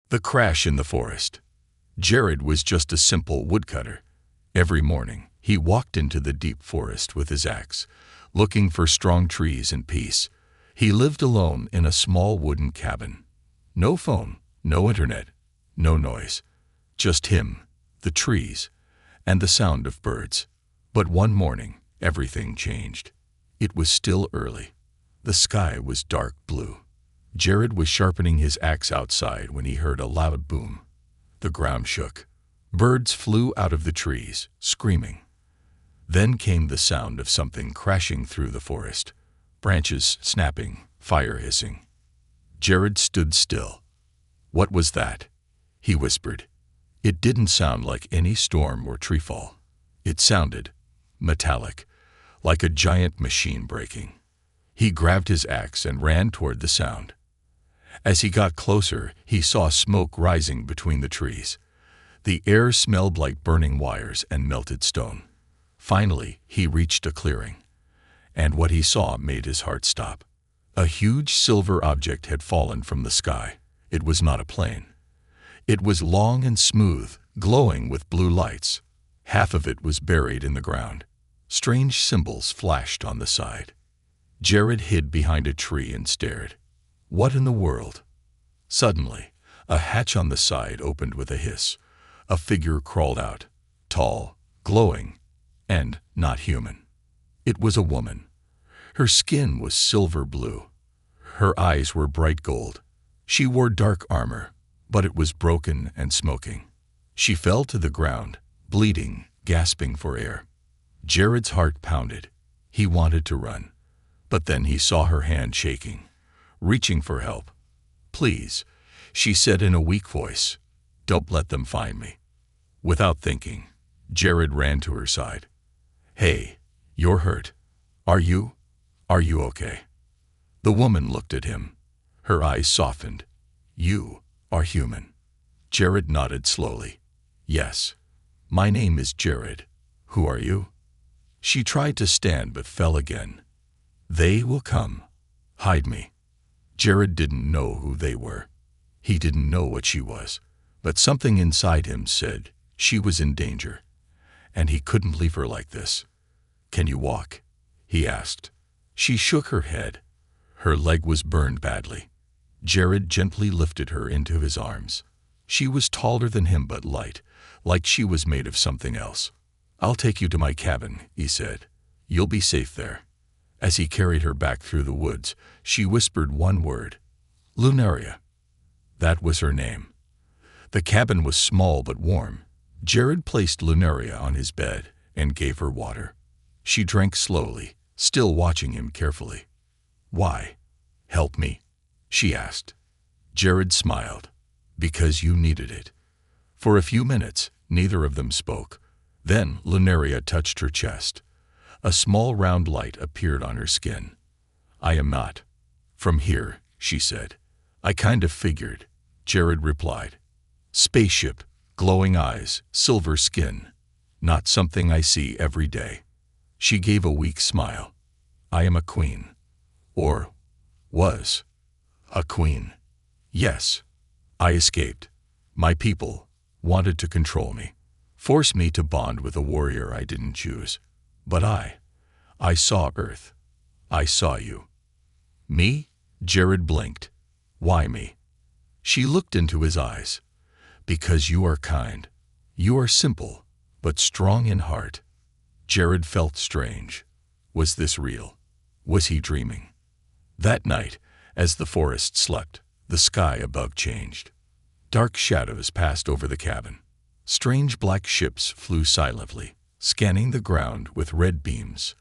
The crash in the forest. Jared was just a simple woodcutter. Every morning, he walked into the deep forest with his axe, looking for strong trees and peace. He lived alone in a small wooden cabin. No phone, no internet, no noise. Just him, the trees, and the sound of birds. But one morning, everything changed. It was still early. The sky was dark blue. Jared was sharpening his axe outside when he heard a loud boom. The ground shook. Birds flew out of the trees, screaming. Then came the sound of something crashing through the forest. Branches snapping, fire hissing. Jared stood still. "What was that?" he whispered. It didn't sound like any storm or treefall. It sounded metallic, like a giant machine breaking. He grabbed his axe and ran toward the sound. As he got closer, he saw smoke rising between the trees. The air smelled like burning wires and melted stone. Finally, he reached a clearing, and what he saw made his heart stop. A huge silver object had fallen from the sky. It was not a plane. It was long and smooth, glowing with blue lights. Half of it was buried in the ground. Strange symbols flashed on the side. Jared hid behind a tree and stared. What in the world? Suddenly, a hatch on the side opened with a hiss. A figure crawled out, tall, glowing, and not human. It was a woman. Her skin was silver blue. Her eyes were bright gold. She wore dark armor, but it was broken and smoking. She fell to the ground, bleeding, gasping for air. Jared's heart pounded. He wanted to run, but then he saw her hand shaking, reaching for help. "Please," she said in a weak voice, "don't let them find me." Without thinking, Jared ran to her side. "Hey, you're hurt. Are you okay?" The woman looked at him. Her eyes softened. "You are human." Jared nodded slowly. "Yes. My name is Jared. Who are you?" She tried to stand but fell again. "They will come. Hide me." Jared didn't know who they were. He didn't know what she was, but something inside him said she was in danger, and he couldn't leave her like this. "Can you walk?" he asked. She shook her head. Her leg was burned badly. Jared gently lifted her into his arms. She was taller than him but light, like she was made of something else. "I'll take you to my cabin," he said. "You'll be safe there." As he carried her back through the woods, she whispered one word, "Lunaria." That was her name. The cabin was small but warm. Jared placed Lunaria on his bed and gave her water. She drank slowly, still watching him carefully. "Why? Help me?" she asked. Jared smiled. "Because you needed it." For a few minutes, neither of them spoke. Then Lunaria touched her chest. A small round light appeared on her skin. "I am not from here," she said. "I kind of figured," Jared replied. "Spaceship, glowing eyes, silver skin. Not something I see every day." She gave a weak smile. "I am a queen. Or was a queen. Yes. I escaped. My people wanted to control me, force me to bond with a warrior I didn't choose. But I saw Earth. I saw you." "Me?" Jared blinked. "Why me?" She looked into his eyes. "Because you are kind. You are simple, but strong in heart." Jared felt strange. Was this real? Was he dreaming? That night, as the forest slept, the sky above changed. Dark shadows passed over the cabin. Strange black ships flew silently, scanning the ground with red beams.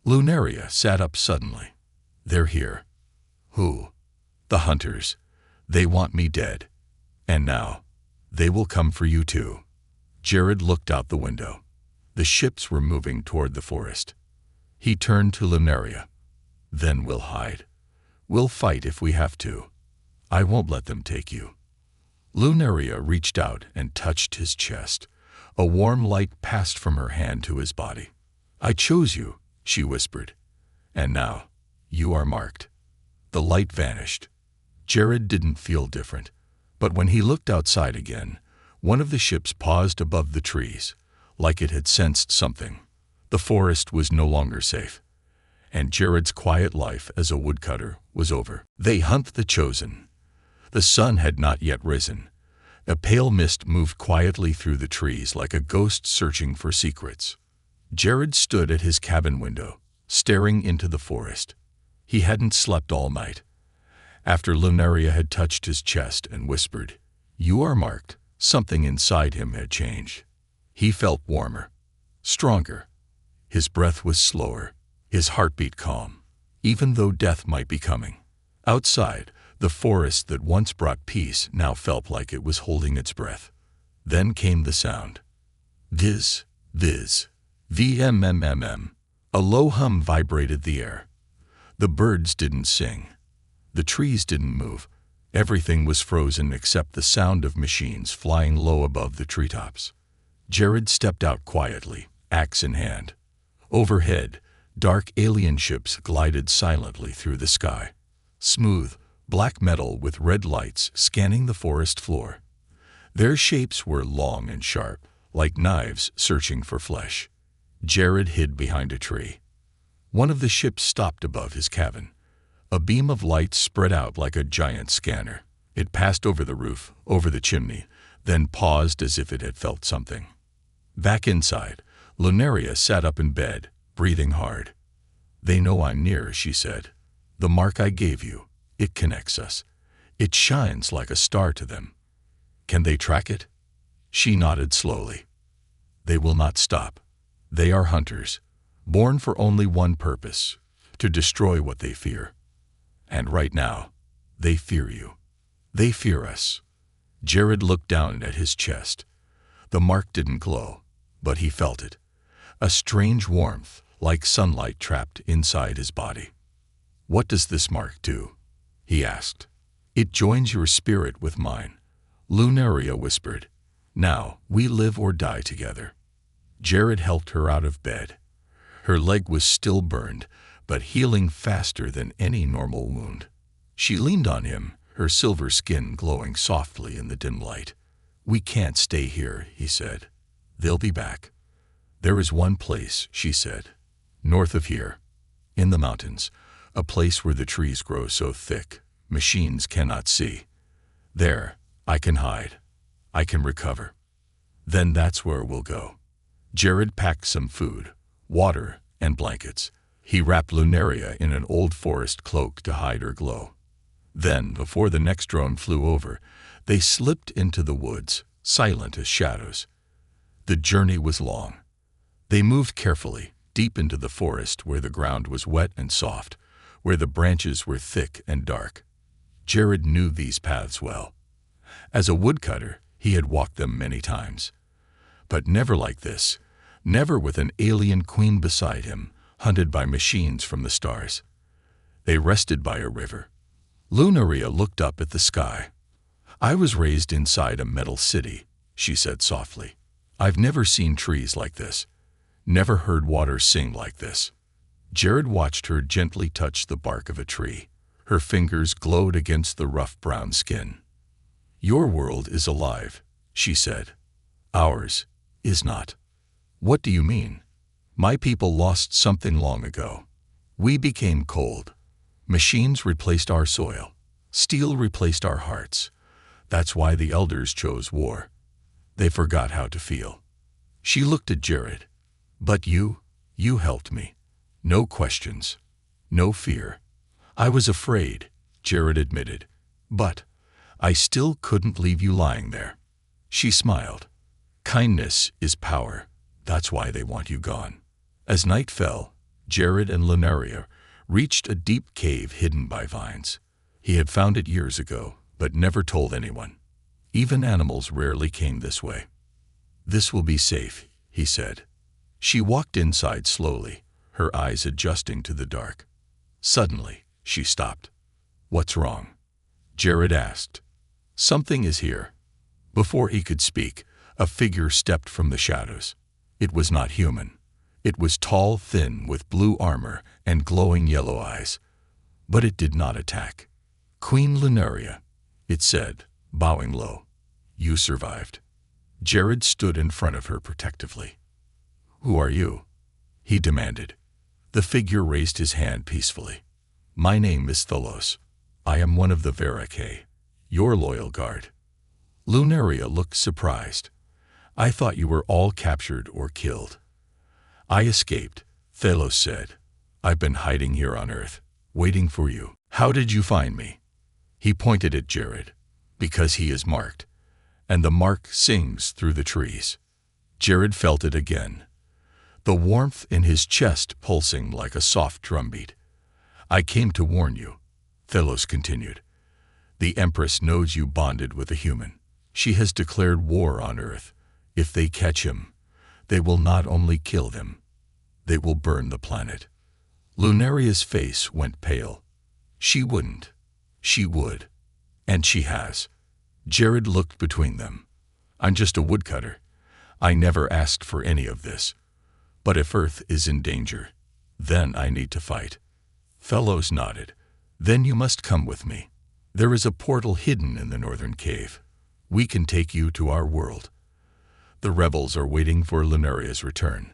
Lunaria sat up suddenly. "They're here." "Who?" "The hunters. They want me dead. And now, they will come for you too." Jared looked out the window. The ships were moving toward the forest. He turned to Lunaria. "Then we'll hide. We'll fight if we have to. I won't let them take you." Lunaria reached out and touched his chest. A warm light passed from her hand to his body. "I chose you," she whispered. "And now, you are marked." The light vanished. Jared didn't feel different, But when he looked outside again, one of the ships paused above the trees, like it had sensed something. The forest was no longer safe, and Jared's quiet life as a woodcutter was over. They hunt the chosen. The sun had not yet risen. A pale mist moved quietly through the trees like a ghost searching for secrets. Jared stood at his cabin window, staring into the forest. He hadn't slept all night. After Lunaria had touched his chest and whispered, "You are marked," something inside him had changed. He felt warmer, stronger. His breath was slower, his heartbeat calm, even though death might be coming. Outside, the forest that once brought peace now felt like it was holding its breath. Then came the sound. Viz, viz, vmmm. A low hum vibrated the air. The birds didn't sing. The trees didn't move. Everything was frozen except the sound of machines flying low above the treetops. Jared stepped out quietly, axe in hand. Overhead, dark alien ships glided silently through the sky. Smooth, black metal with red lights scanning the forest floor. Their shapes were long and sharp, like knives searching for flesh. Jared hid behind a tree. One of the ships stopped above his cabin. A beam of light spread out like a giant scanner. It passed over the roof, over the chimney, then paused as if it had felt something. Back inside, Lunaria sat up in bed, breathing hard. "They know I'm near," she said. "The mark I gave you, it connects us. It shines like a star to them. Can they track it?" She nodded slowly. "They will not stop. They are hunters, born for only one purpose, to destroy what they fear. And right now, they fear you. They fear us." Jared looked down at his chest. The mark didn't glow, but he felt it. A strange warmth, like sunlight trapped inside his body. "What does this mark do?" he asked. "It joins your spirit with mine," Lunaria whispered. "Now, we live or die together." Jared helped her out of bed. Her leg was still burned, but healing faster than any normal wound. She leaned on him, her silver skin glowing softly in the dim light. "We can't stay here," he said. "They'll be back." "There is one place," she said, "north of here, in the mountains, a place where the trees grow so thick, machines cannot see. There, I can hide. I can recover. Then that's where we'll go." Jared packed some food, water, and blankets. He wrapped Lunaria in an old forest cloak to hide her glow. Then, before the next drone flew over, they slipped into the woods, silent as shadows. The journey was long. They moved carefully, deep into the forest where the ground was wet and soft, where the branches were thick and dark. Jared knew these paths well. As a woodcutter, he had walked them many times. But never like this, never with an alien queen beside him, hunted by machines from the stars. They rested by a river. Lunaria looked up at the sky. "I was raised inside a metal city," she said softly. "I've never seen trees like this, never heard water sing like this." Jared watched her gently touch the bark of a tree. Her fingers glowed against the rough brown skin. "Your world is alive," she said. "Ours is not." "What do you mean?" "My people lost something long ago. We became cold. Machines replaced our soil. Steel replaced our hearts. That's why the elders chose war. They forgot how to feel." She looked at Jared. "But you helped me. No questions. No fear." "I was afraid," Jared admitted. "But I still couldn't leave you lying there." She smiled. "Kindness is power. That's why they want you gone." As night fell, Jared and Lunaria reached a deep cave hidden by vines. He had found it years ago, but never told anyone. Even animals rarely came this way. "This will be safe," he said. She walked inside slowly, her eyes adjusting to the dark. Suddenly, she stopped. "What's wrong?" Jared asked. "Something is here." Before he could speak, a figure stepped from the shadows. It was not human. It was tall, thin, with blue armor and glowing yellow eyes. But it did not attack. "Queen Lunaria," it said, bowing low. You survived. Jared stood in front of her protectively. Who are you? He demanded. The figure raised his hand peacefully. My name is Thalos. I am one of the Veracay, your loyal guard. Lunaria looked surprised. I thought you were all captured or killed. I escaped, Thalos said. I've been hiding here on Earth, waiting for you. How did you find me? He pointed at Jared. Because he is marked, and the mark sings through the trees. Jared felt it again, the warmth in his chest pulsing like a soft drumbeat. I came to warn you, Thalos continued. The Empress knows you bonded with a human. She has declared war on Earth. If they catch him, they will not only kill them, they will burn the planet. Lunaria's face went pale. She wouldn't. She would. And she has. Jared looked between them. I'm just a woodcutter. I never asked for any of this. But if Earth is in danger, then I need to fight. Thalos nodded. Then you must come with me. There is a portal hidden in the northern cave. We can take you to our world. The rebels are waiting for Lunaria's return.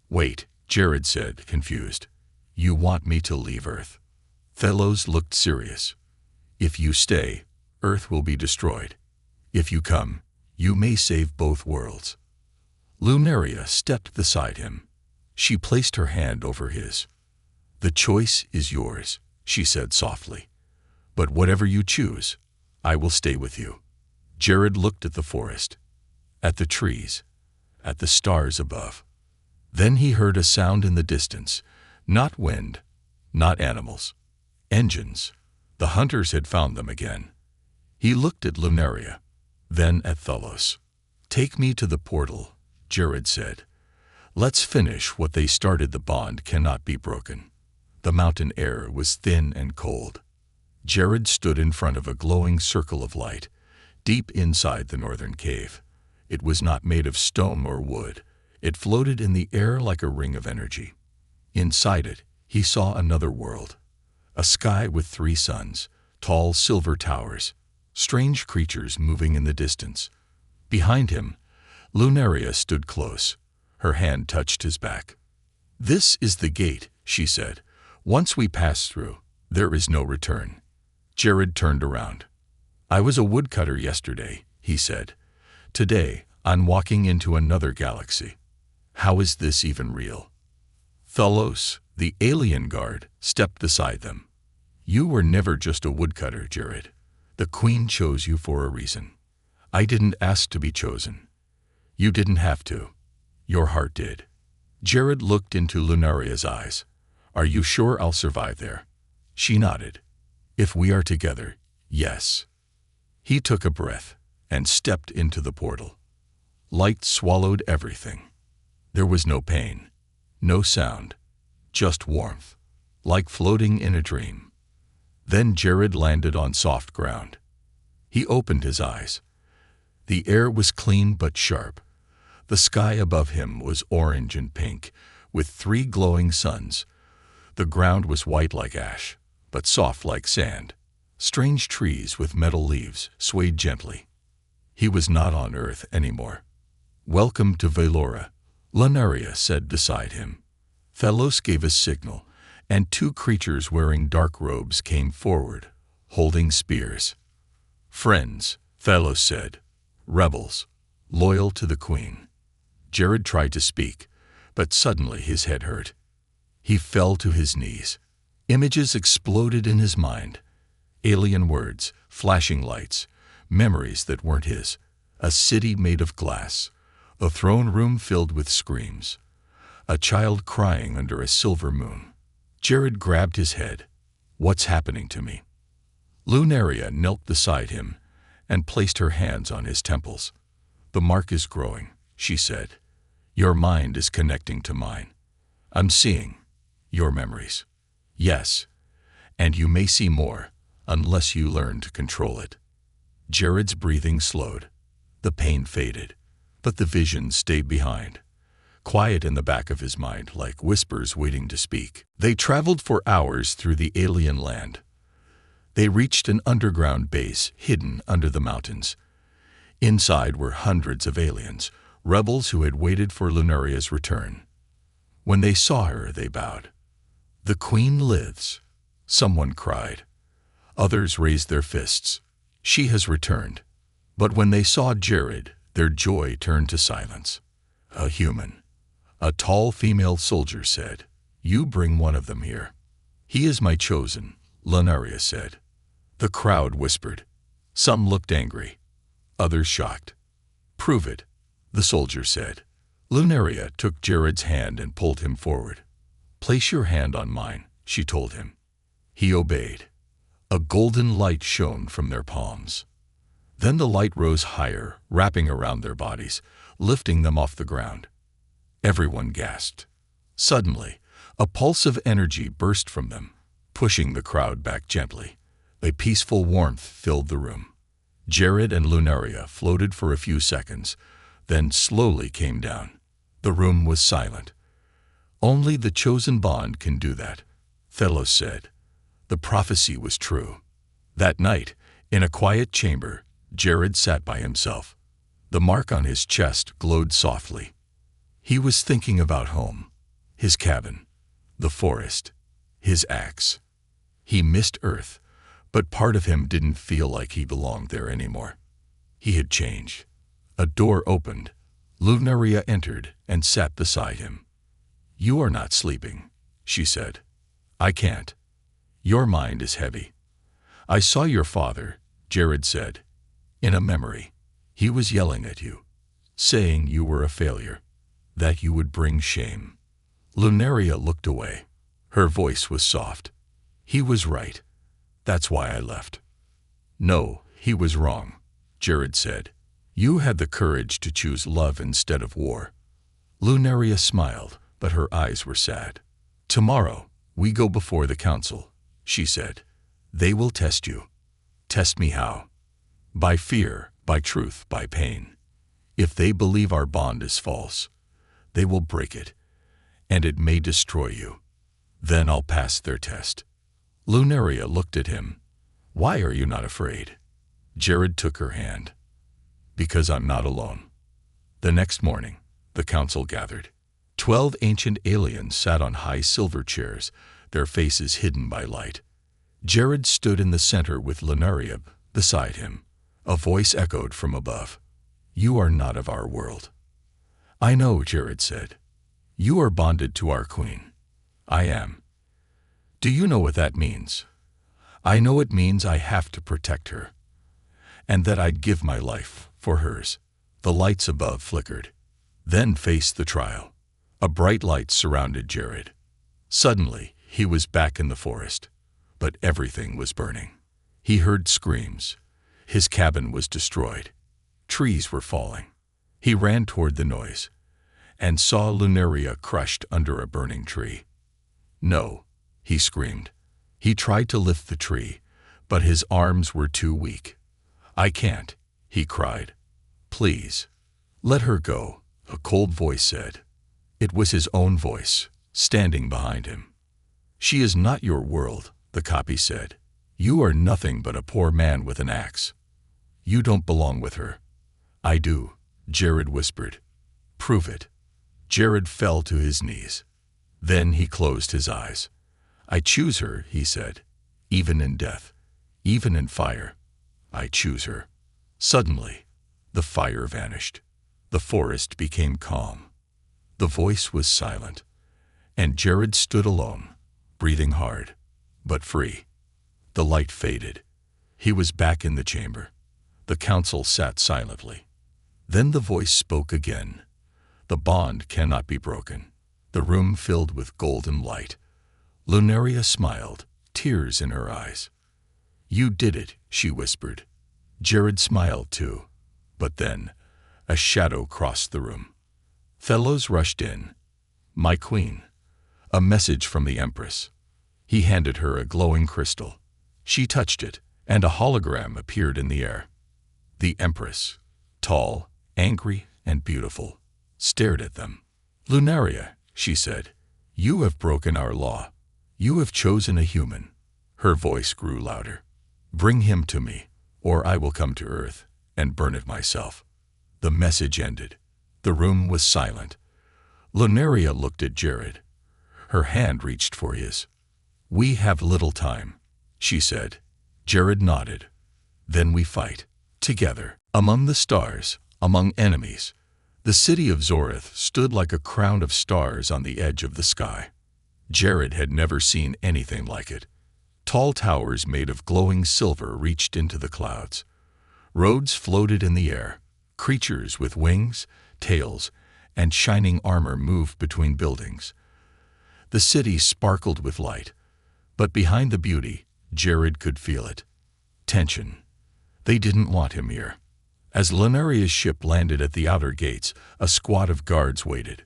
Wait, Jared said, confused. You want me to leave Earth? Thalos looked serious. If you stay, Earth will be destroyed. If you come, you may save both worlds. Lunaria stepped beside him. She placed her hand over his. The choice is yours, she said softly. But whatever you choose, I will stay with you. Jared looked at the forest, at the trees, at the stars above. Then he heard a sound in the distance, not wind, not animals, engines. The hunters had found them again. He looked at Lunaria, then at Thalos. Take me to the portal, Jared said. Let's finish what they started. The bond cannot be broken. The mountain air was thin and cold. Jared stood in front of a glowing circle of light, deep inside the northern cave. It was not made of stone or wood. It floated in the air like a ring of energy. Inside it, he saw another world. A sky with 3 suns, tall silver towers, strange creatures moving in the distance. Behind him, Lunaria stood close. Her hand touched his back. This is the gate, she said. Once we pass through, there is no return. Jared turned around. I was a woodcutter yesterday, he said. Today, I'm walking into another galaxy. How is this even real? Thalos, the alien guard, stepped beside them. You were never just a woodcutter, Jared. The Queen chose you for a reason. I didn't ask to be chosen. You didn't have to. Your heart did. Jared looked into Lunaria's eyes. Are you sure I'll survive there? She nodded. If we are together, yes. He took a breath and stepped into the portal. Light swallowed everything. There was no pain, no sound, just warmth, like floating in a dream. Then Jared landed on soft ground. He opened his eyes. The air was clean but sharp. The sky above him was orange and pink, with 3 glowing suns. The ground was white like ash, but soft like sand. Strange trees with metal leaves swayed gently. He was not on Earth anymore. Welcome to Velora, Lunaria said beside him. Thalos gave a signal, and 2 creatures wearing dark robes came forward, holding spears. Friends, Thalos said. Rebels, loyal to the Queen. Jared tried to speak, but suddenly his head hurt. He fell to his knees. Images exploded in his mind. Alien words, flashing lights, memories that weren't his. A city made of glass. A throne room filled with screams. A child crying under a silver moon. Jared grabbed his head. What's happening to me? Lunaria knelt beside him and placed her hands on his temples. The mark is growing, she said. Your mind is connecting to mine. I'm seeing your memories. Yes, and you may see more unless you learn to control it. Jared's breathing slowed. The pain faded, but the vision stayed behind, quiet in the back of his mind like whispers waiting to speak. They traveled for hours through the alien land. They reached an underground base hidden under the mountains. Inside were hundreds of aliens, rebels who had waited for Lunaria's return. When they saw her, they bowed. "The Queen lives," someone cried. Others raised their fists. "She has returned." But when they saw Jared, their joy turned to silence. "A human," a tall female soldier said. "You bring one of them here." "He is my chosen," Lunaria said. The crowd whispered. Some looked angry, others shocked. "Prove it," the soldier said. Lunaria took Jared's hand and pulled him forward. "Place your hand on mine," she told him. He obeyed. A golden light shone from their palms. Then the light rose higher, wrapping around their bodies, lifting them off the ground. Everyone gasped. Suddenly, a pulse of energy burst from them, pushing the crowd back gently. A peaceful warmth filled the room. Jared and Lunaria floated for a few seconds, then slowly came down. The room was silent. "Only the chosen bond can do that," Thelos said. The prophecy was true. That night, in a quiet chamber, Jared sat by himself. The mark on his chest glowed softly. He was thinking about home, his cabin, the forest, his axe. He missed Earth, but part of him didn't feel like he belonged there anymore. He had changed. A door opened. Lunaria entered and sat beside him. "You are not sleeping," she said. "I can't. Your mind is heavy." "I saw your father," Jared said. "In a memory. He was yelling at you, saying you were a failure, that you would bring shame." Lunaria looked away. Her voice was soft. "He was right. That's why I left." "No, he was wrong," Jared said. "You had the courage to choose love instead of war." Lunaria smiled, but her eyes were sad. "Tomorrow, we go before the council," she said. "They will test you." "Test me how?" "By fear, by truth, by pain. If they believe our bond is false, they will break it, and it may destroy you. Then I'll pass their test." Lunaria looked at him. "Why are you not afraid?" Jared took her hand. "Because I'm not alone." The next morning, the council gathered. 12 ancient aliens sat on high silver chairs, their faces hidden by light. Jared stood in the center with Lunaria beside him. A voice echoed from above. "You are not of our world." "I know," Jared said. "You are bonded to our queen." "I am." "Do you know what that means?" "I know it means I have to protect her, and that I'd give my life for hers." The lights above flickered, then faced the trial. A bright light surrounded Jared. Suddenly, he was back in the forest, but everything was burning. He heard screams. His cabin was destroyed. Trees were falling. He ran toward the noise and saw Lunaria crushed under a burning tree. "No," he screamed. He tried to lift the tree, but his arms were too weak. "I can't," he cried. "Please, let her go," a cold voice said. It was his own voice, standing behind him. "She is not your world," the copy said. "You are nothing but a poor man with an axe. You don't belong with her." "I do," Jared whispered. "Prove it." Jared fell to his knees. Then he closed his eyes. "I choose her," he said. "Even in death, even in fire, I choose her." Suddenly, the fire vanished. The forest became calm. The voice was silent, and Jared stood alone, breathing hard, but free. The light faded. He was back in the chamber. The council sat silently. Then the voice spoke again. "The bond cannot be broken." The room filled with golden light. Lunaria smiled, tears in her eyes. "You did it," she whispered. Jared smiled too. But then, a shadow crossed the room. Thelos rushed in. "My queen." A message from the Empress. He handed her a glowing crystal. She touched it, and a hologram appeared in the air. The Empress, tall, angry, and beautiful, stared at them. "Lunaria," she said, "you have broken our law. You have chosen a human." Her voice grew louder. Bring him to me, or I will come to Earth and burn it myself." The message ended. The room was silent. Lunaria looked at Jared. Her hand reached for his. "We have little time," she said. Jared nodded. "Then we fight. Together. Among the stars, among enemies." The city of Zorith stood like a crown of stars on the edge of the sky. Jared had never seen anything like it. Tall towers made of glowing silver reached into the clouds. Roads floated in the air. Creatures with wings, tails, and shining armor moved between buildings. The city sparkled with light, but behind the beauty, Jared could feel it. Tension. They didn't want him here. As Lunaria's ship landed at the outer gates, a squad of guards waited.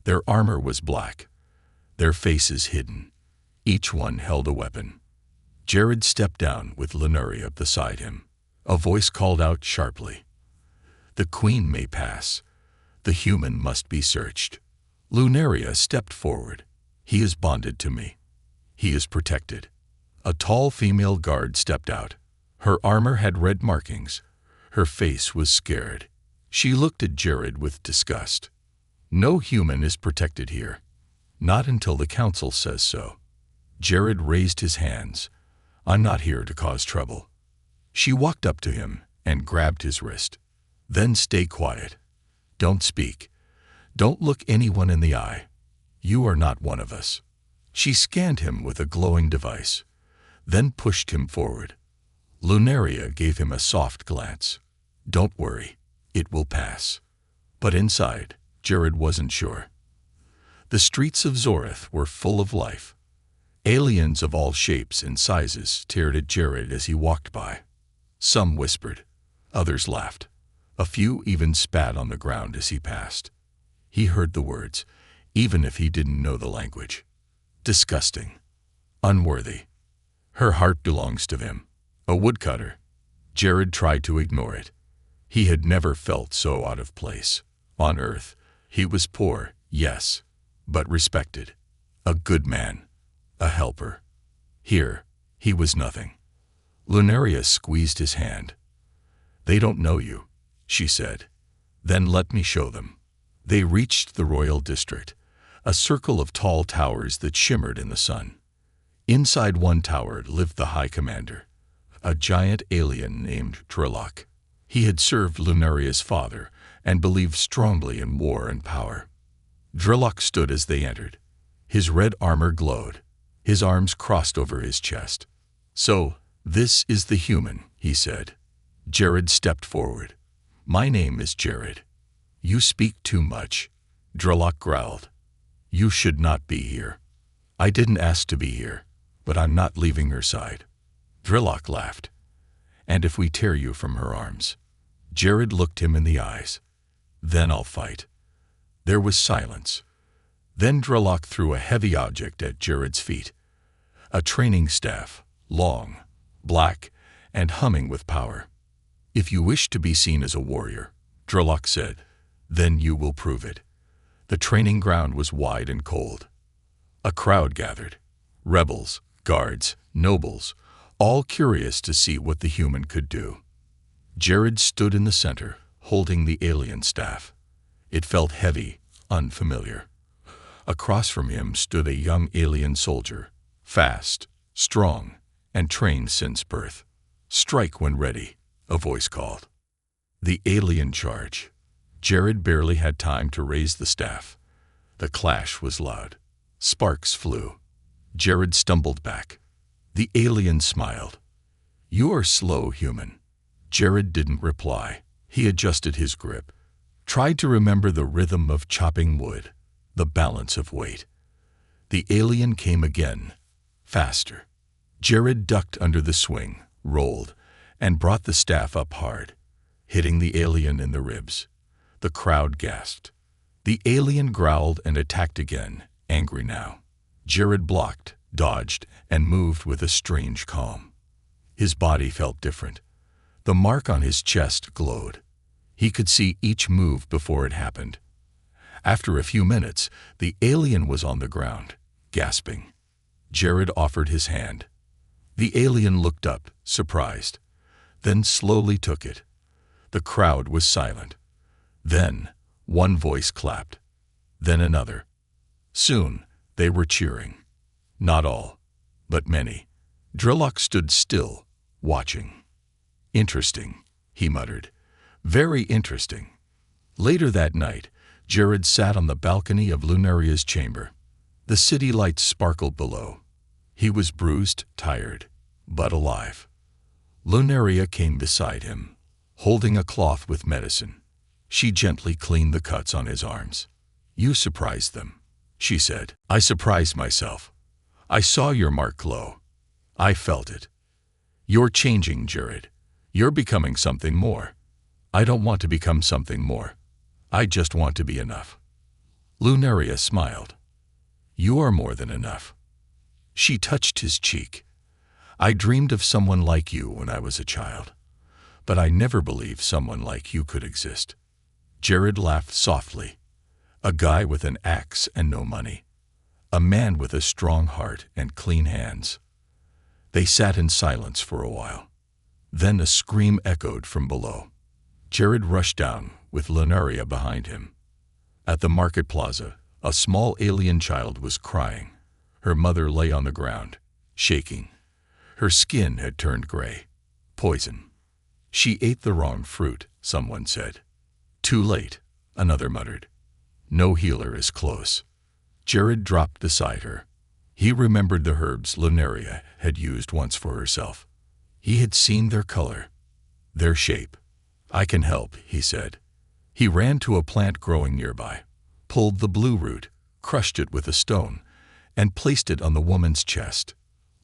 Their armor was black, their faces hidden. Each one held a weapon. Jared stepped down with Lunaria beside him. A voice called out sharply, "The queen may pass. The human must be searched." Lunaria stepped forward. "He is bonded to me. He is protected." A tall female guard stepped out. Her armor had red markings. Her face was scared. She looked at Jared with disgust. "No human is protected here. Not until the council says so." Jared raised his hands. "I'm not here to cause trouble." She walked up to him and grabbed his wrist. "Then stay quiet. Don't speak. Don't look anyone in the eye. You are not one of us." She scanned him with a glowing device, then pushed him forward. Lunaria gave him a soft glance. "Don't worry, it will pass." But inside, Jared wasn't sure. The streets of Zorith were full of life. Aliens of all shapes and sizes stared at Jared as he walked by. Some whispered, others laughed. A few even spat on the ground as he passed. He heard the words, even if he didn't know the language. Disgusting. Unworthy. Her heart belongs to him. A woodcutter. Jared tried to ignore it. He had never felt so out of place. On Earth, he was poor, yes, but respected. A good man. A helper. Here, he was nothing. Lunaria squeezed his hand. "They don't know you," she said. "Then let me show them." They reached the royal district, a circle of tall towers that shimmered in the sun. Inside one tower lived the High Commander, a giant alien named Drillock. He had served Lunaria's father and believed strongly in war and power. Drillock stood as they entered. His red armor glowed. His arms crossed over his chest. "So, this is the human," he said. Jared stepped forward. "My name is Jared." "You speak too much," Drillock growled. "You should not be here." "I didn't ask to be here, but I'm not leaving her side." Drillock laughed. "And if we tear you from her arms?" Jared looked him in the eyes. "Then I'll fight." There was silence. Then Drillock threw a heavy object at Jared's feet. A training staff, long, black, and humming with power. "If you wish to be seen as a warrior," Drillock said, "then you will prove it." The training ground was wide and cold. A crowd gathered. Rebels, guards, nobles, all curious to see what the human could do. Jared stood in the center, holding the alien staff. It felt heavy, unfamiliar. Across from him stood a young alien soldier, fast, strong, and trained since birth. "Strike when ready," a voice called. The alien charge. Jared barely had time to raise the staff. The clash was loud. Sparks flew. Jared stumbled back. The alien smiled. "You are slow, human." Jared didn't reply. He adjusted his grip, tried to remember the rhythm of chopping wood, the balance of weight. The alien came again, faster. Jared ducked under the swing, rolled, and brought the staff up hard, hitting the alien in the ribs. The crowd gasped. The alien growled and attacked again, angry now. Jared blocked, dodged, and moved with a strange calm. His body felt different. The mark on his chest glowed. He could see each move before it happened. After a few minutes, the alien was on the ground, gasping. Jared offered his hand. The alien looked up, surprised, then slowly took it. The crowd was silent. Then one voice clapped, then another. Soon they were cheering. Not all, but many. Drillock stood still, watching. "Interesting," he muttered. "Very interesting." Later that night, Jared sat on the balcony of Lunaria's chamber. The city lights sparkled below. He was bruised, tired, but alive. Lunaria came beside him, holding a cloth with medicine. She gently cleaned the cuts on his arms. "You surprised them," she said. "I surprised myself. I saw your mark glow. I felt it. You're changing, Jared. You're becoming something more. I don't want to become something more. I just want to be enough." Lunaria smiled. "You are more than enough." She touched his cheek. "I dreamed of someone like you when I was a child, but I never believed someone like you could exist." Jared laughed softly. "A guy with an axe and no money. A man with a strong heart and clean hands." They sat in silence for a while. Then a scream echoed from below. Jared rushed down, with Lunaria behind him. At the market plaza, a small alien child was crying. Her mother lay on the ground, shaking. Her skin had turned gray. Poison. "She ate the wrong fruit," someone said. "Too late," another muttered. "No healer is close." Jared dropped beside her. He remembered the herbs Lunaria had used once for herself. He had seen their color, their shape. "I can help," he said. He ran to a plant growing nearby, pulled the blue root, crushed it with a stone, and placed it on the woman's chest.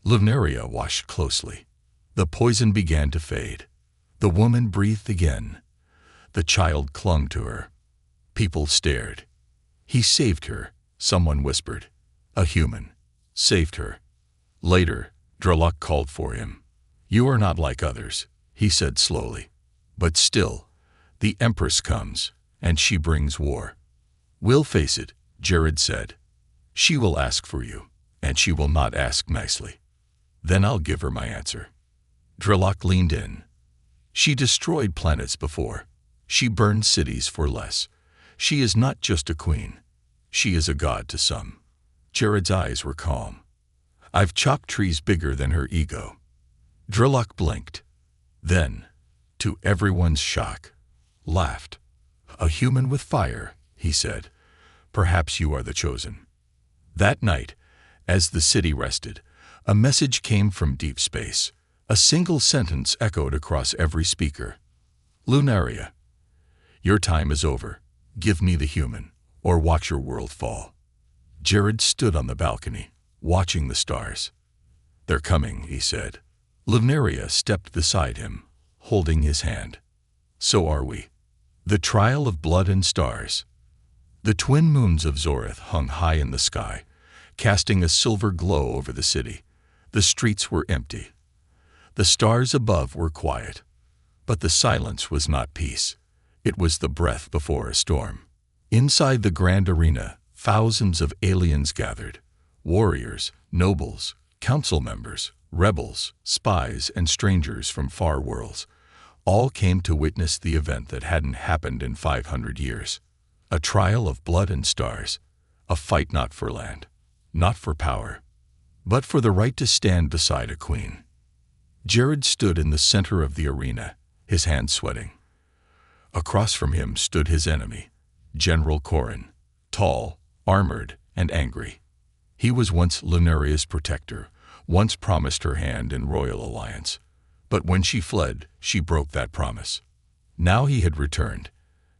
Lunaria watched closely. The poison began to fade. The woman breathed again. The child clung to her. People stared. "He saved her," someone whispered. "A human. Saved her." Later, Drillock called for him. "You are not like others," he said slowly. "But still, the Empress comes, and she brings war." "We'll face it," Jared said. "She will ask for you, and she will not ask nicely. Then I'll give her my answer." Drillock leaned in. "She destroyed planets before. She burned cities for less. She is not just a queen. She is a god to some." Jared's eyes were calm. "I've chopped trees bigger than her ego." Drillock blinked. Then, to everyone's shock, laughed. "A human with fire," he said. "Perhaps you are the chosen." That night, as the city rested, a message came from deep space. A single sentence echoed across every speaker. "Lunaria, your time is over. Give me the human, or watch your world fall." Jared stood on the balcony, watching the stars. "They're coming," he said. Lunaria stepped beside him, holding his hand. "So are we." The trial of blood and stars. The twin moons of Zorith hung high in the sky, casting a silver glow over the city. The streets were empty. The stars above were quiet. But the silence was not peace. It was the breath before a storm. Inside the grand arena, thousands of aliens gathered. Warriors, nobles, council members, rebels, spies, and strangers from far worlds. All came to witness the event that hadn't happened in 500 years. A trial of blood and stars. A fight not for land, not for power, but for the right to stand beside a queen. Jared stood in the center of the arena, his hands sweating. Across from him stood his enemy, General Corin, tall, armored, and angry. He was once Lunaria's protector, once promised her hand in royal alliance. But when she fled, she broke that promise. Now he had returned,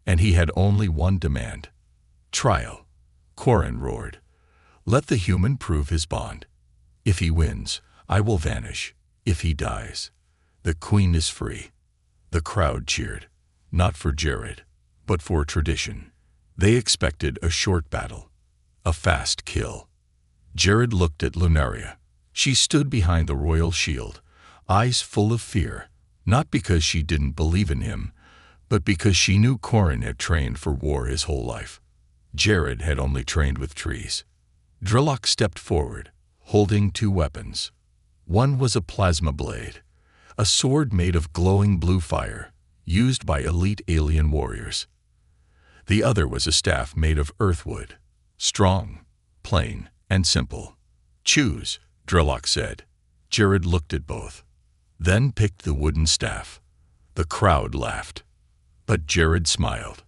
and he had only one demand. Trial. Corin roared. "Let the human prove his bond. If he wins, I will vanish. If he dies, the queen is free." The crowd cheered, not for Jared, but for tradition. They expected a short battle, a fast kill. Jared looked at Lunaria. She stood behind the royal shield, eyes full of fear, not because she didn't believe in him, but because she knew Corin had trained for war his whole life. Jared had only trained with trees. Drillock stepped forward, holding two weapons. One was a plasma blade, a sword made of glowing blue fire, used by elite alien warriors. The other was a staff made of earthwood, strong, plain, and simple. "Choose," Drillock said. Jared looked at both, then picked the wooden staff. The crowd laughed, but Jared smiled.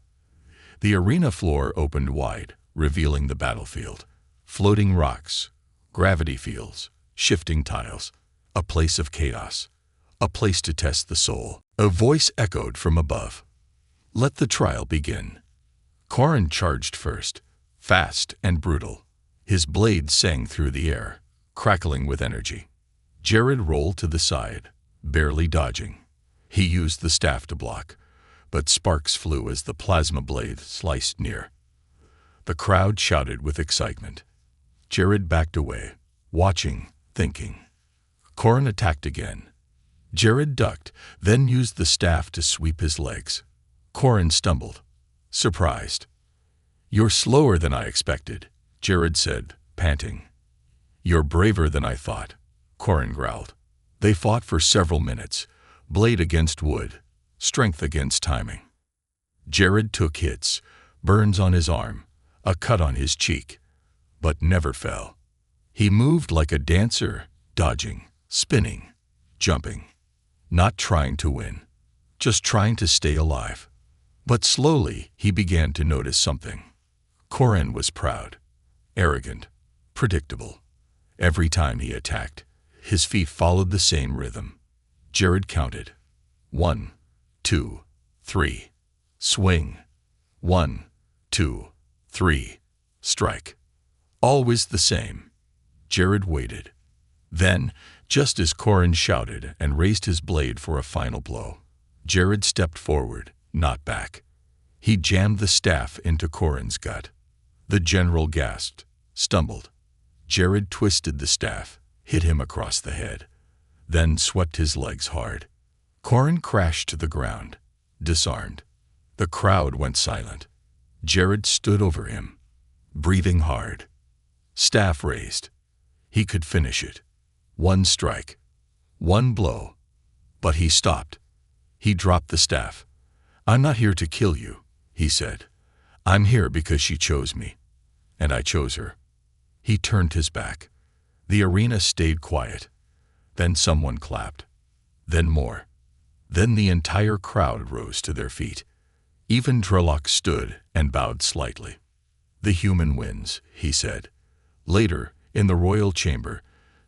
The arena floor opened wide, revealing the battlefield. Floating rocks, gravity fields, shifting tiles, a place of chaos, a place to test the soul. A voice echoed from above. "Let the trial begin." Corrin charged first, fast and brutal. His blade sang through the air, crackling with energy. Jared rolled to the side, barely dodging. He used the staff to block, but sparks flew as the plasma blade sliced near. The crowd shouted with excitement. Jared backed away, watching, thinking. Corrin attacked again. Jared ducked, then used the staff to sweep his legs. Corrin stumbled, surprised. "You're slower than I expected," Jared said, panting. "You're braver than I thought," Corrin growled. They fought for several minutes, blade against wood, strength against timing. Jared took hits, burns on his arm, a cut on his cheek, but never fell. He moved like a dancer, dodging, spinning, jumping, not trying to win, just trying to stay alive. But slowly he began to notice something. Corrin was proud, arrogant, predictable. Every time he attacked, his feet followed the same rhythm. Jared counted. 1, 2, 3. Swing. 1, 2, 3. Strike. Always the same. Jared waited. Then, just as Corrin shouted and raised his blade for a final blow, Jared stepped forward, not back. He jammed the staff into Corrin's gut. The general gasped, stumbled. Jared twisted the staff, hit him across the head, then swept his legs hard. Corrin crashed to the ground, disarmed. The crowd went silent. Jared stood over him, breathing hard. Staff raised. He could finish it. One strike, one blow. But he stopped. He dropped the staff. "I'm not here to kill you," he said. "I'm here because she chose me, and I chose her." He turned his back. The arena stayed quiet. Then someone clapped. Then more. Then the entire crowd rose to their feet. Even Drillock stood and bowed slightly. "The human wins," he said. Later, in the royal chamber,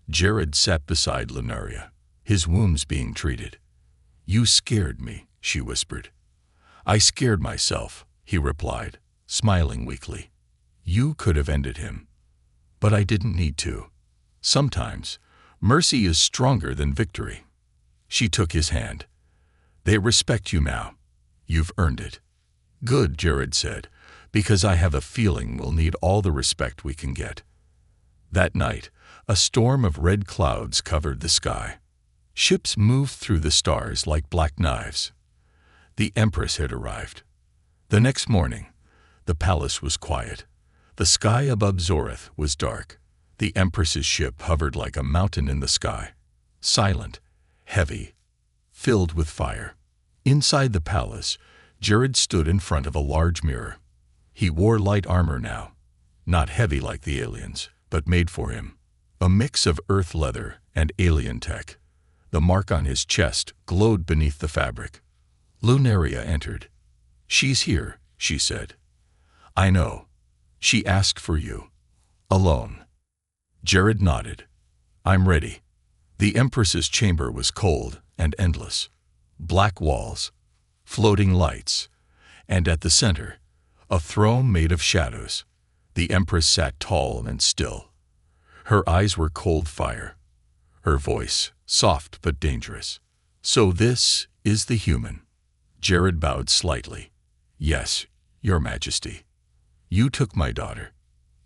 Jared sat beside Lunaria, his wounds being treated. "You scared me," she whispered. "I scared myself," he replied, smiling weakly. "You could have ended him, but I didn't need to. Sometimes, mercy is stronger than victory." She took his hand. "They respect you now. You've earned it." "Good," Jared said, "because I have a feeling we'll need all the respect we can get." That night, a storm of red clouds covered the sky. Ships moved through the stars like black knives. The Empress had arrived. The next morning, the palace was quiet. The sky above Zoreth was dark. The Empress's ship hovered like a mountain in the sky, silent, heavy, filled with fire. Inside the palace, Jared stood in front of a large mirror. He wore light armor now, not heavy like the aliens, but made for him. A mix of earth leather and alien tech. The mark on his chest glowed beneath the fabric. Lunaria entered. "She's here," she said. "I know. She asked for you. Alone." Jared nodded. "I'm ready." The Empress's chamber was cold and endless. Black walls, floating lights, and at the center, a throne made of shadows. The Empress sat tall and still. Her eyes were cold fire. Her voice, soft but dangerous. "So this is the human." Jared bowed slightly. "Yes, Your Majesty. You took my daughter.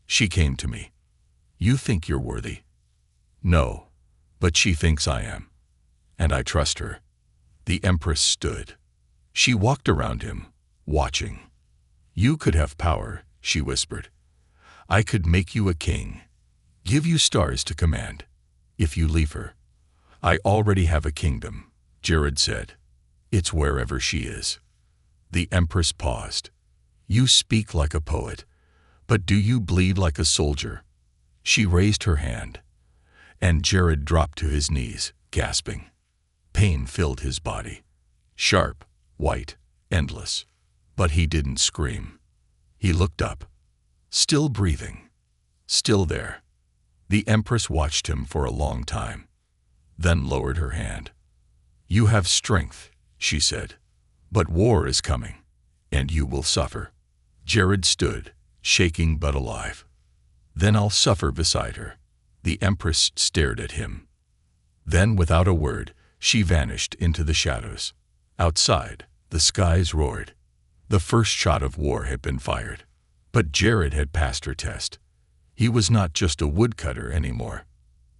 She came to me. You think you're worthy?" "No, but she thinks I am. And I trust her." The Empress stood. She walked around him, watching. "You could have power," she whispered. "I could make you a king, give you stars to command. If you leave her, I already have a kingdom, Jared said. It's wherever she is. The Empress paused. You speak like a poet, but do you bleed like a soldier? She raised her hand, and Jared dropped to his knees, gasping. Pain filled his body. Sharp, white, endless. But he didn't scream. He looked up. Still breathing. Still there. The Empress watched him for a long time, then lowered her hand. You have strength, she said, but war is coming, and you will suffer. Jared stood, shaking but alive. Then I'll suffer beside her. The Empress stared at him. Then, without a word, she vanished into the shadows. Outside, the skies roared. The first shot of war had been fired. But Jared had passed her test. He was not just a woodcutter anymore.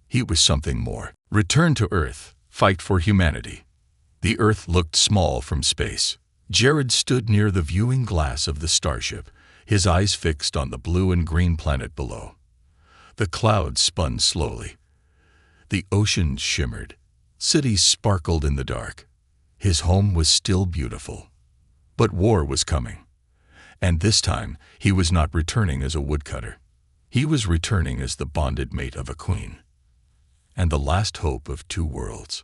He was something more. Return to Earth, fight for humanity. The Earth looked small from space. Jared stood near the viewing glass of the starship, his eyes fixed on the blue and green planet below. The clouds spun slowly. The oceans shimmered. Cities sparkled in the dark. His home was still beautiful. But war was coming. And this time, he was not returning as a woodcutter. He was returning as the bonded mate of a queen. And the last hope of two worlds.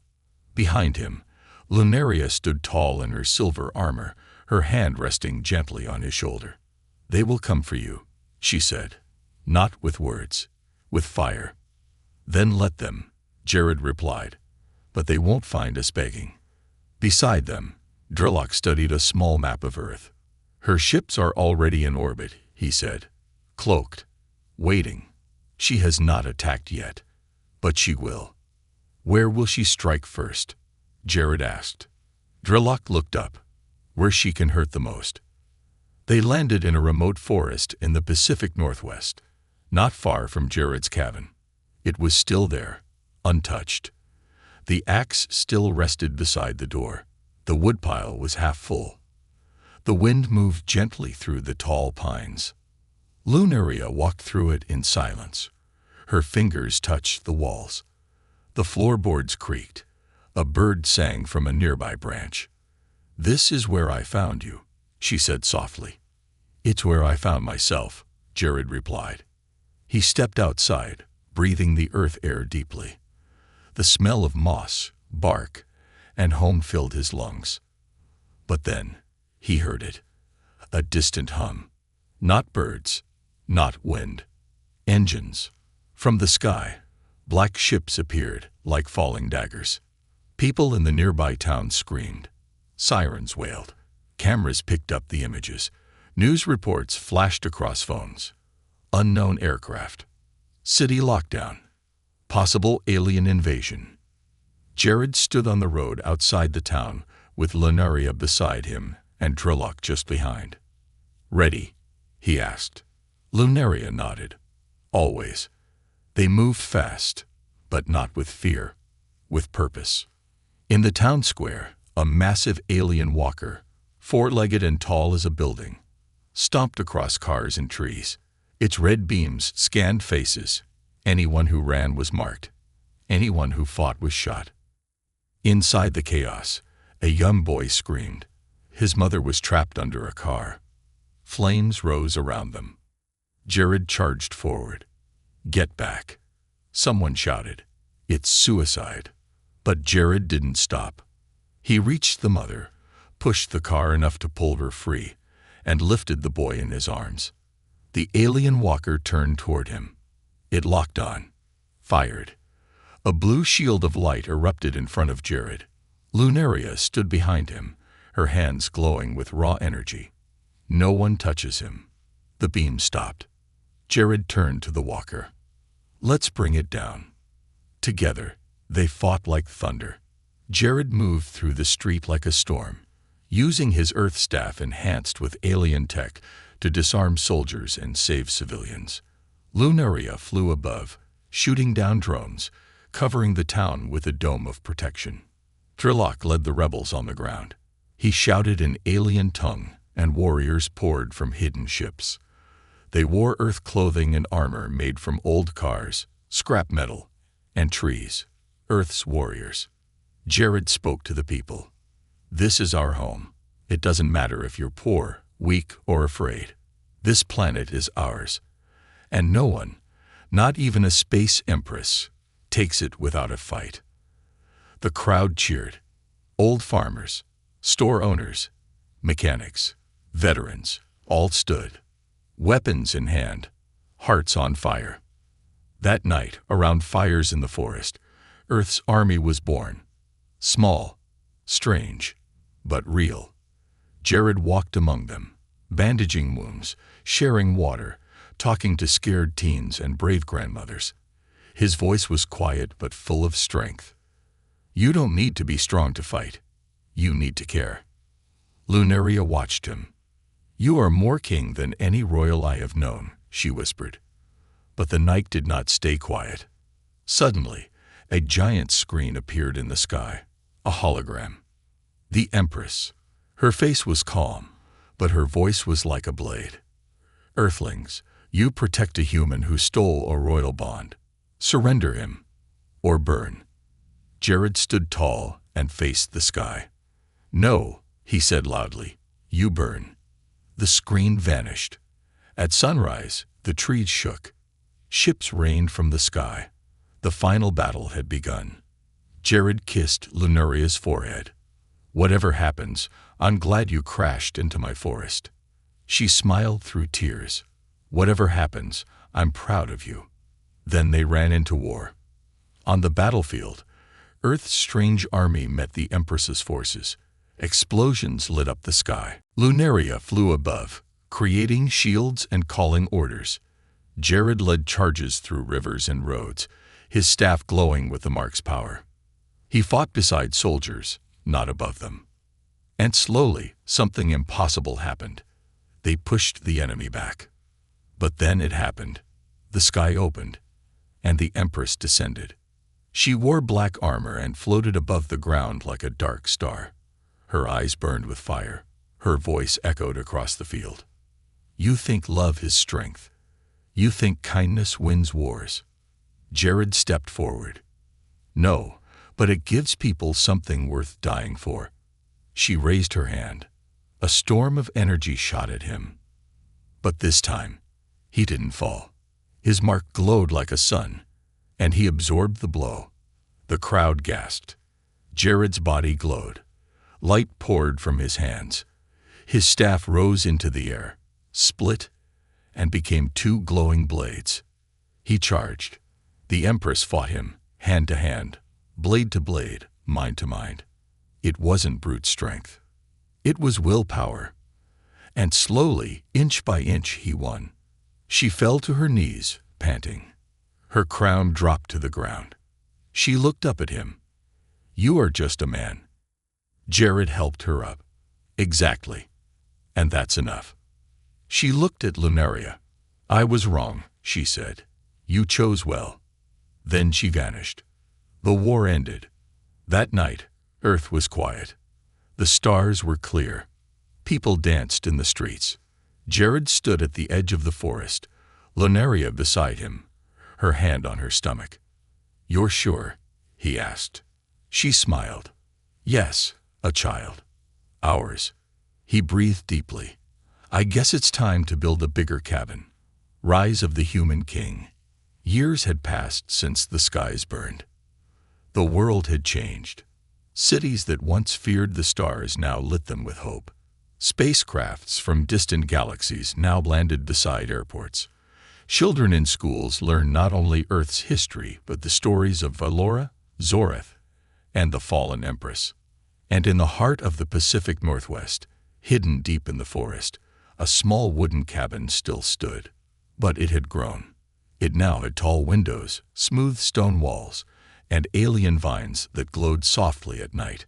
Behind him, Lunaria stood tall in her silver armor, her hand resting gently on his shoulder. They will come for you, she said. Not with words, with fire. Then let them, Jared replied. But they won't find us begging. Beside them, Drillock studied a small map of Earth. Her ships are already in orbit, he said. Cloaked. Waiting. She has not attacked yet. But she will. Where will she strike first? Jared asked. Drillock looked up. Where she can hurt the most. They landed in a remote forest in the Pacific Northwest, not far from Jared's cabin. It was still there, untouched. The axe still rested beside the door. The woodpile was half full. The wind moved gently through the tall pines. Lunaria walked through it in silence. Her fingers touched the walls. The floorboards creaked. A bird sang from a nearby branch. This is where I found you, she said softly. It's where I found myself, Jared replied. He stepped outside, breathing the earth air deeply. The smell of moss, bark, and home filled his lungs. But then, he heard it. A distant hum. Not birds, not wind. Engines. From the sky, black ships appeared like falling daggers. People in the nearby town screamed. Sirens wailed. Cameras picked up the images. News reports flashed across phones. Unknown aircraft. City lockdown. Possible alien invasion. Jared stood on the road outside the town with Lunaria beside him and Drillock just behind. Ready? He asked. Lunaria nodded. Always. They moved fast, but not with fear, with purpose. In the town square, a massive alien walker, four-legged and tall as a building, stomped across cars and trees. Its red beams scanned faces. Anyone who ran was marked. Anyone who fought was shot. Inside the chaos, a young boy screamed. His mother was trapped under a car. Flames rose around them. Jared charged forward. Get back. Someone shouted. It's suicide. But Jared didn't stop. He reached the mother, pushed the car enough to pull her free, and lifted the boy in his arms. The alien walker turned toward him. It locked on. Fired. A blue shield of light erupted in front of Jared. Lunaria stood behind him, her hands glowing with raw energy. No one touches him. The beam stopped. Jared turned to the walker. Let's bring it down. Together, they fought like thunder. Jared moved through the street like a storm, using his earth staff enhanced with alien tech to disarm soldiers and save civilians. Lunaria flew above, shooting down drones, covering the town with a dome of protection. Drillock led the rebels on the ground. He shouted in alien tongue, and warriors poured from hidden ships. They wore earth clothing and armor made from old cars, scrap metal, and trees. Earth's warriors. Jared spoke to the people. This is our home. It doesn't matter if you're poor, weak, or afraid. This planet is ours. And no one, not even a space empress, takes it without a fight. The crowd cheered. Old farmers, store owners, mechanics, veterans, all stood, weapons in hand, hearts on fire. That night, around fires in the forest, Earth's army was born. Small, strange, but real. Jared walked among them, bandaging wounds, sharing water, talking to scared teens and brave grandmothers. His voice was quiet but full of strength. You don't need to be strong to fight. You need to care. Lunaria watched him. You are more king than any royal I have known, she whispered. But the night did not stay quiet. Suddenly, a giant screen appeared in the sky, a hologram. The Empress. Her face was calm, but her voice was like a blade. Earthlings, you protect a human who stole a royal bond. Surrender him, or burn. Jared stood tall and faced the sky. No, he said loudly, you burn. The screen vanished. At sunrise, the trees shook. Ships rained from the sky. The final battle had begun. Jared kissed Lunaria's forehead. Whatever happens, I'm glad you crashed into my forest. She smiled through tears. Whatever happens, I'm proud of you. Then they ran into war. On the battlefield, Earth's strange army met the Empress's forces. Explosions lit up the sky. Lunaria flew above, creating shields and calling orders. Jared led charges through rivers and roads, his staff glowing with the mark's power. He fought beside soldiers, not above them. And slowly, something impossible happened. They pushed the enemy back. But then it happened. The sky opened, and the Empress descended. She wore black armor and floated above the ground like a dark star. Her eyes burned with fire. Her voice echoed across the field. You think love is strength. You think kindness wins wars. Jared stepped forward. No, but it gives people something worth dying for. She raised her hand. A storm of energy shot at him. But this time, he didn't fall. His mark glowed like a sun, and he absorbed the blow. The crowd gasped. Jared's body glowed. Light poured from his hands. His staff rose into the air, split, and became two glowing blades. He charged. The Empress fought him, hand to hand, blade to blade, mind to mind. It wasn't brute strength. It was willpower. And slowly, inch by inch, he won. She fell to her knees, panting. Her crown dropped to the ground. She looked up at him. You are just a man. Jared helped her up. Exactly. And that's enough. She looked at Lunaria. I was wrong, she said. You chose well. Then she vanished. The war ended. That night, Earth was quiet. The stars were clear. People danced in the streets. Jared stood at the edge of the forest, Lunaria beside him, her hand on her stomach. You're sure? He asked. She smiled. Yes, a child. Ours. He breathed deeply. I guess it's time to build a bigger cabin. Rise of the Human King. Years had passed since the skies burned. The world had changed. Cities that once feared the stars now lit them with hope. Spacecrafts from distant galaxies now landed beside airports. Children in schools learn not only Earth's history, but the stories of Valora, Zoreth, and the fallen Empress. And in the heart of the Pacific Northwest, hidden deep in the forest, a small wooden cabin still stood. But it had grown. It now had tall windows, smooth stone walls, and alien vines that glowed softly at night.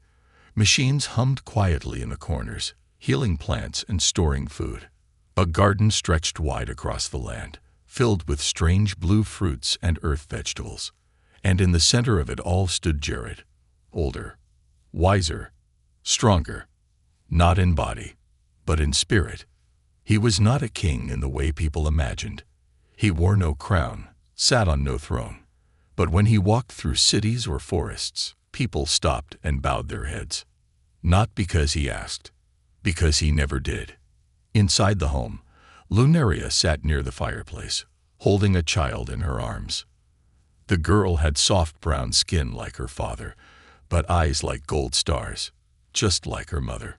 Machines hummed quietly in the corners, healing plants and storing food. A garden stretched wide across the land, filled with strange blue fruits and earth vegetables. And in the center of it all stood Jared, older, wiser, stronger, not in body, but in spirit. He was not a king in the way people imagined. He wore no crown, sat on no throne, But when he walked through cities or forests, people stopped and bowed their heads. Not because he asked, because he never did. Inside the home, Lunaria sat near the fireplace, holding a child in her arms. The girl had soft brown skin like her father, but eyes like gold stars, just like her mother.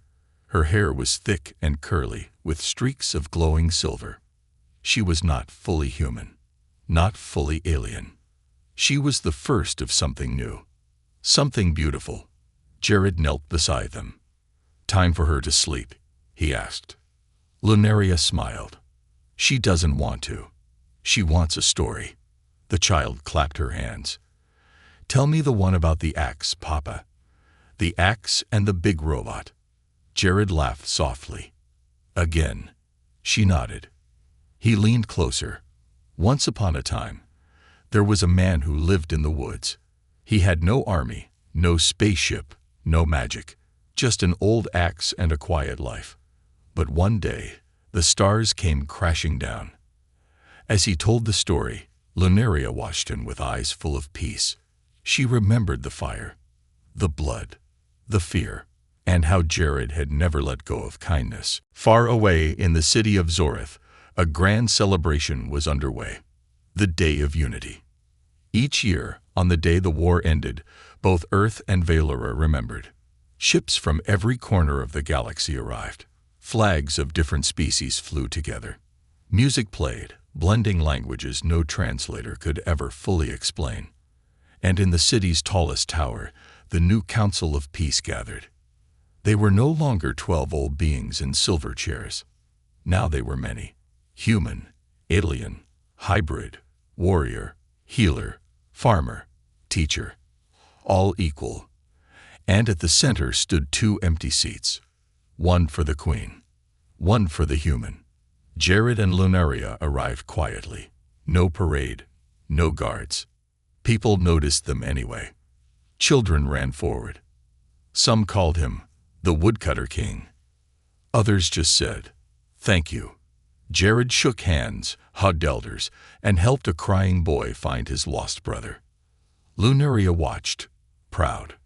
Her hair was thick and curly, with streaks of glowing silver. She was not fully human, not fully alien. She was the first of something new, something beautiful. Jared knelt beside them. "Time for her to sleep," he asked. Lunaria smiled. "She doesn't want to. She wants a story." The child clapped her hands. "Tell me the one about the axe, Papa. The axe and the big robot." Jared laughed softly. Again, she nodded. He leaned closer. "Once upon a time, there was a man who lived in the woods. He had no army, no spaceship, no magic, just an old axe and a quiet life. But one day, the stars came crashing down." As he told the story, Lunaria watched him with eyes full of peace. She remembered the fire, the blood, the fear, and how Jared had never let go of kindness. Far away in the city of Zoreth, a grand celebration was underway, the Day of Unity. Each year, on the day the war ended, both Earth and Valera remembered. Ships from every corner of the galaxy arrived. Flags of different species flew together. Music played, blending languages no translator could ever fully explain. And in the city's tallest tower, the new Council of Peace gathered. They were no longer 12 old beings in silver chairs. Now they were many: human, alien, hybrid, warrior, healer, farmer, teacher, all equal. And at the center stood 2 empty seats, one for the queen, one for the human. Jared and Lunaria arrived quietly. No parade, no guards. People noticed them anyway. Children ran forward. Some called him the Woodcutter King. Others just said, "Thank you." Jared shook hands, hugged elders, and helped a crying boy find his lost brother. Lunaria watched, proud.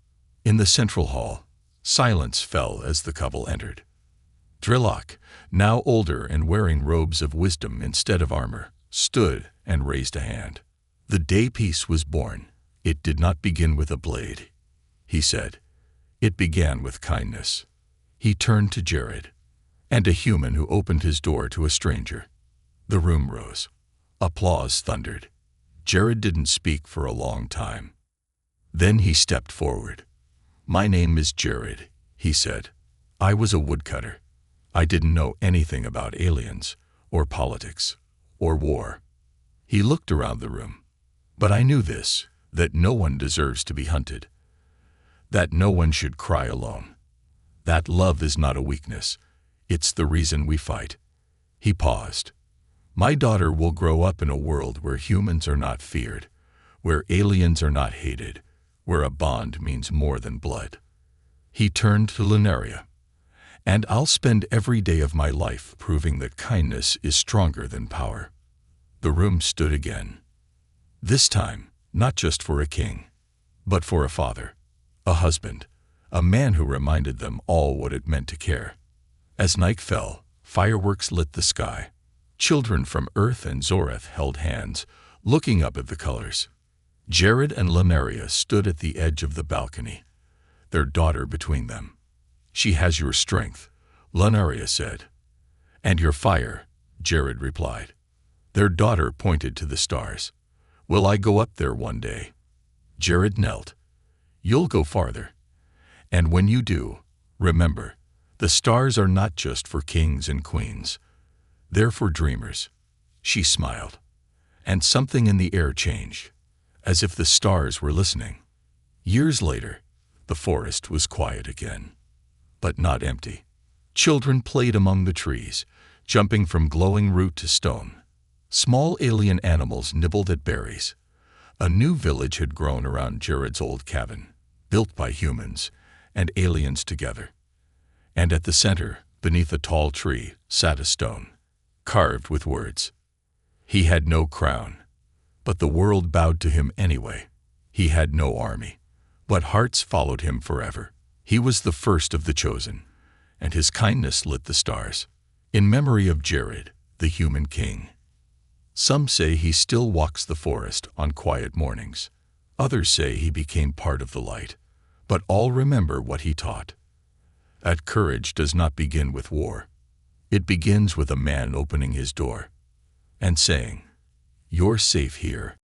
In the central hall, silence fell as the couple entered. Drillock, now older and wearing robes of wisdom instead of armor, stood and raised a hand. "The day peace was born. It did not begin with a blade," he said. "It began with kindness." He turned to Jared, and a human who opened his door to a stranger. The room rose. Applause thundered. Jared didn't speak for a long time. Then he stepped forward. "My name is Jared," he said. "I was a woodcutter. I didn't know anything about aliens, or politics, or war." He looked around the room. "But I knew this, that no one deserves to be hunted. That no one should cry alone. That love is not a weakness. It's the reason we fight." He paused. "My daughter will grow up in a world where humans are not feared, where aliens are not hated, where a bond means more than blood." He turned to Lunaria. "And I'll spend every day of my life proving that kindness is stronger than power." The room stood again. This time, not just for a king, but for a father, a husband, a man who reminded them all what it meant to care. As night fell, fireworks lit the sky. Children from Earth and Zoreth held hands, looking up at the colors. Jared and Lunaria stood at the edge of the balcony, their daughter between them. "She has your strength," Lunaria said. "And your fire," Jared replied. Their daughter pointed to the stars. "Will I go up there one day?" Jared knelt. "You'll go farther. And when you do, remember, the stars are not just for kings and queens. They're for dreamers." She smiled. And something in the air changed, as if the stars were listening. Years later, the forest was quiet again, but not empty. Children played among the trees, jumping from glowing root to stone. Small alien animals nibbled at berries. A new village had grown around Jared's old cabin, built by humans and aliens together. And at the center, beneath a tall tree, sat a stone, carved with words. He had no crown, But the world bowed to him anyway. He had no army, but hearts followed him forever. He was the first of the chosen, and his kindness lit the stars. In memory of Jared, the human king. Some say he still walks the forest on quiet mornings. Others say he became part of the light. But all remember what he taught. That courage does not begin with war. It begins with a man opening his door and saying, "You're safe here."